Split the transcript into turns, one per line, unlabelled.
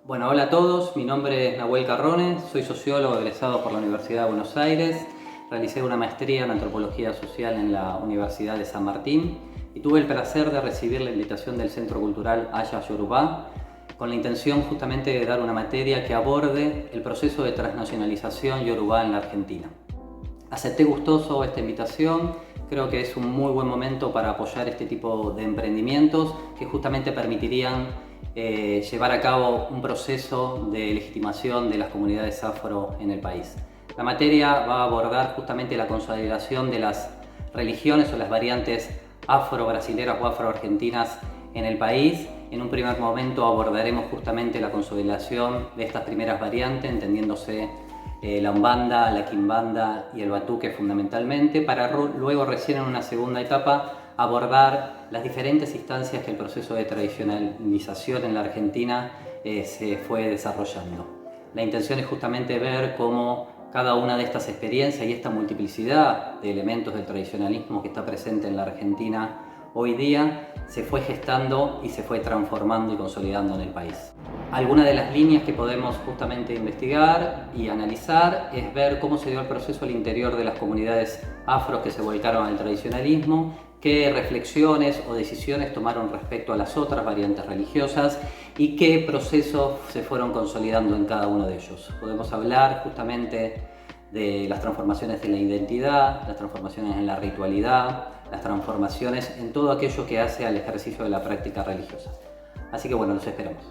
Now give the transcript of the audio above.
Bueno, hola a todos, mi nombre es Nahuel Carrone, soy sociólogo egresado por la Universidad de Buenos Aires, realicé una maestría en Antropología Social en la Universidad de San Martín y tuve el placer de recibir la invitación del Centro Cultural Aya Yorubá con la intención justamente de dar una materia que aborde el proceso de transnacionalización yorubá en la Argentina. Acepté gustoso esta invitación, creo que es un muy buen momento para apoyar este tipo de emprendimientos que justamente permitirían llevar a cabo un proceso de legitimación de las comunidades afro en el país. La materia va a abordar justamente la consolidación de las religiones o las variantes afro-brasileras o afro-argentinas en el país. En un primer momento abordaremos justamente la consolidación de estas primeras variantes, entendiéndose la umbanda, la quimbanda y el batuque fundamentalmente, para luego recién en una segunda etapa abordar las diferentes instancias que el proceso de tradicionalización en la Argentina se fue desarrollando. La intención es justamente ver cómo cada una de estas experiencias y esta multiplicidad de elementos del tradicionalismo que está presente en la Argentina hoy día se fue gestando y se fue transformando y consolidando en el país. Algunas de las líneas que podemos justamente investigar y analizar es ver cómo se dio el proceso al interior de las comunidades afros que se volcaron al tradicionalismo, qué reflexiones o decisiones tomaron respecto a las otras variantes religiosas y qué procesos se fueron consolidando en cada uno de ellos. Podemos hablar justamente de las transformaciones en la identidad, las transformaciones en la ritualidad, las transformaciones en todo aquello que hace al ejercicio de la práctica religiosa. Así que bueno, los esperamos.